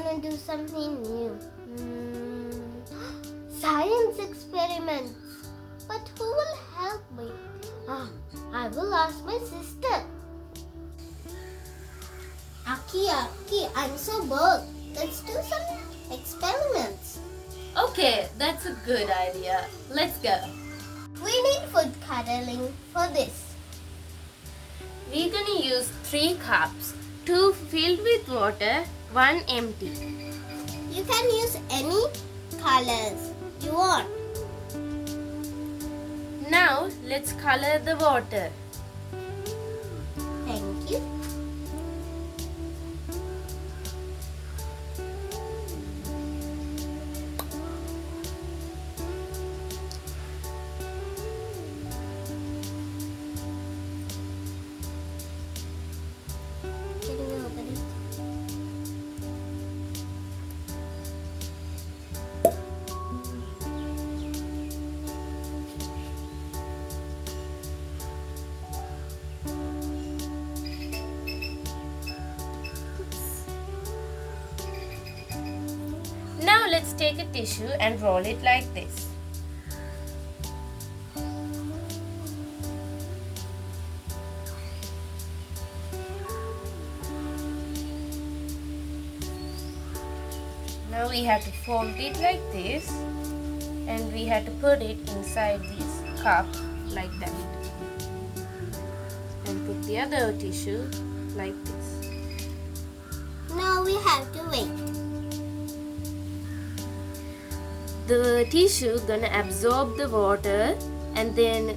gonna do something new. Science experiments. But who will help me? I will ask my sister. Aki, I'm so bored. Let's do some experiments. Okay, that's a good idea. Let's go. We need food coloring for this. We're gonna use 3 cups, 2 filled with water, 1 empty. You can use any colors you want. Now let's color the water. Thank you. Can you open it? Now let's take a tissue and roll it like this. Now we have to fold it like this and we have to put it inside this cup like that. And put the other tissue like this. Now we have to wait. The tissue gonna absorb the water and then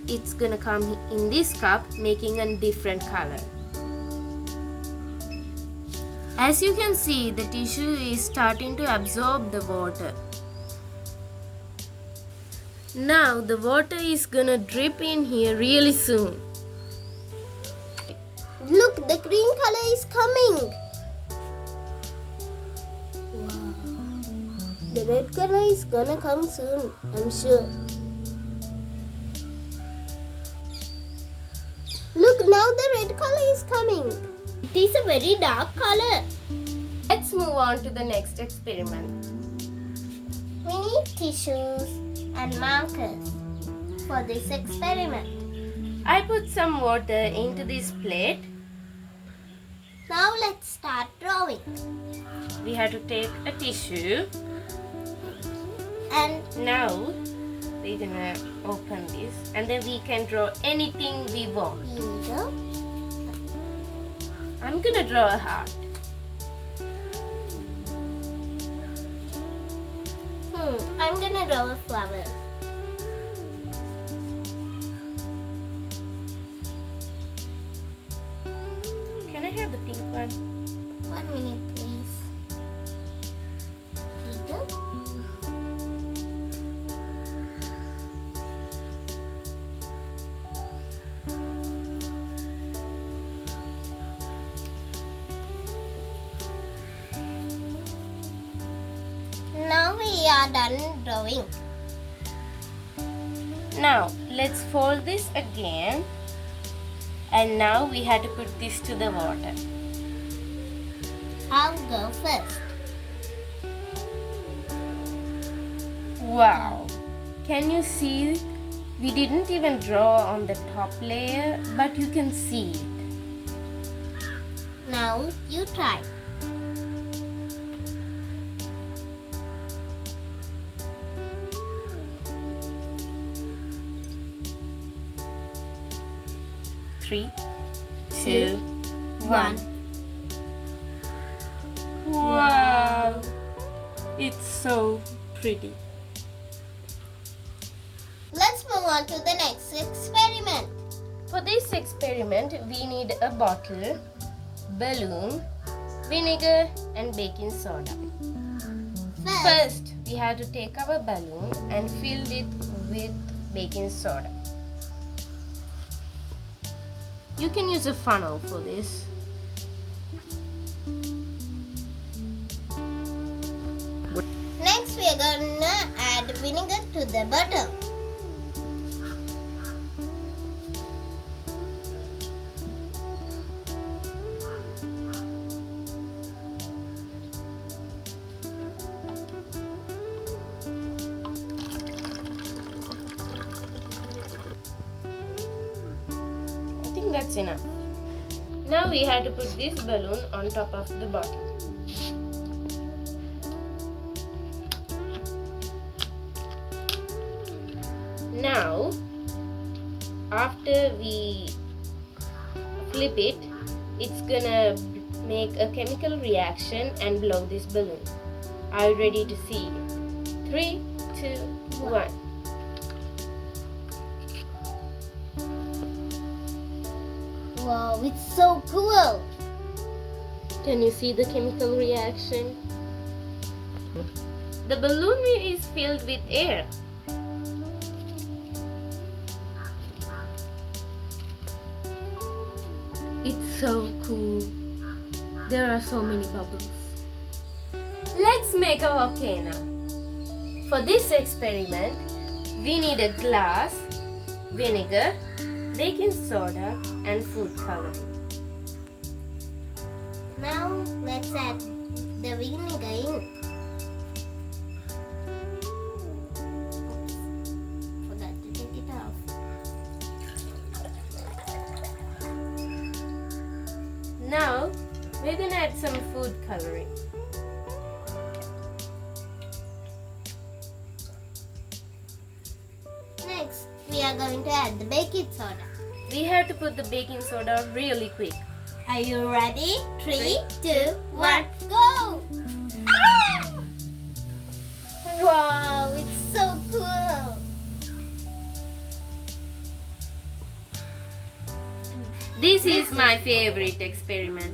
it's gonna come in this cup making a different color. As you can see, the tissue is starting to absorb the water. Now the water is gonna drip in here really soon. Look, the green color is coming. The red color is gonna come soon, I'm sure. Look, now the red color is coming. It is a very dark color. Let's move on to the next experiment. We need tissues and markers for this experiment. I put some water into this plate. Now let's start drawing. We have to take a tissue. And Now we're gonna open this and then we can draw anything we want. here we go. I'm gonna draw a heart. I'm gonna draw a flower. Can I have the pink one? 1 minute, please. Here we go. Now we are done drawing. Now let's fold this again and now we have to put this to the water. I'll go first. Wow! Can you see? We didn't even draw on the top layer, but you can see it. Now you try. Three, two, one. Wow! It's so pretty. Let's move on to the next experiment. For this experiment, we need a bottle, balloon, vinegar and baking soda. First, we have to take our balloon and fill it with baking soda. You can use a funnel for this. Next, we are gonna add vinegar to the bottle. That's enough. Now we have to put this balloon on top of the bottle. Now, after we flip it, it's gonna make a chemical reaction and blow this balloon. Are you ready to see it? 3, 2, 1. Wow, it's so cool. Can you see the chemical reaction? The balloon is filled with air. It's so cool. There are so many bubbles. Let's make a volcano. For this experiment, we need a glass, vinegar, baking soda, and food coloring. Now let's add the vinegar in. Oops, forgot to take it off. Now, we're gonna add some food coloring. Next, we are going to add the baking soda. We have to put the baking soda really quick. Are you ready? 3, 2, 1, go! Ah! Wow, it's so cool. This is my favorite experiment.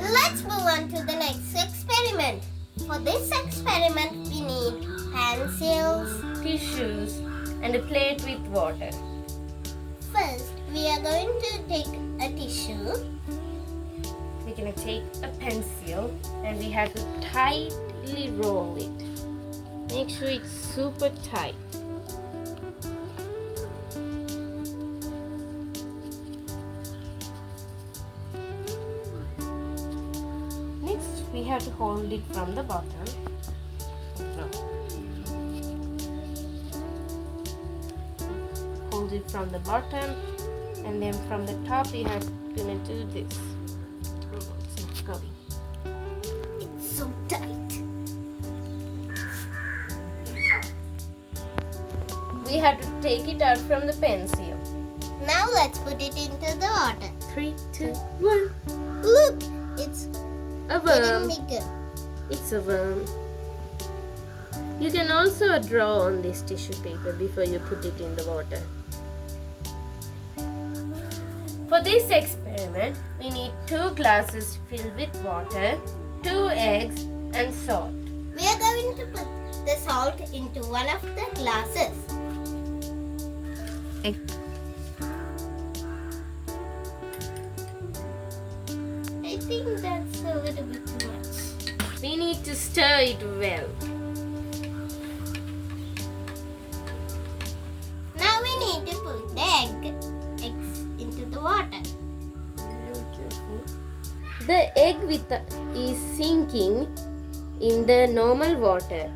Let's move on to the next experiment. For this experiment, we need pencils. Tissues and a plate with water. First, we are going to take a tissue. We're gonna take a pencil and we have to tightly roll it. Make sure it's super tight. Next, we have to hold it from the bottom. No. Hold it from the bottom, and then from the top we have gonna do this. It's not going. It's so tight. We have to take it out from the pencil. Now let's put it into the water. 3, 2, 1. Look, it's A getting worm. bigger. It's a worm. You can also draw on this tissue paper before you put it in the water. For this experiment, we need 2 glasses filled with water, 2 eggs, and salt. We are going to put the salt into one of the glasses. I think that's a little bit too much. We need to stir it well. Now we need to put the eggs into the water. The egg is sinking in the normal water.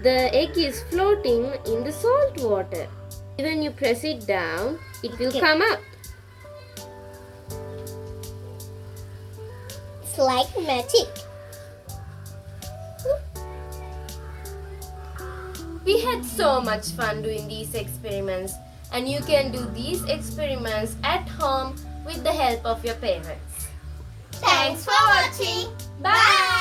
The egg is floating in the salt water. When you press it down, it will come up. It's like magic. We had so much fun doing these experiments, and you can do these experiments at home with the help of your parents. Thanks for watching. Bye!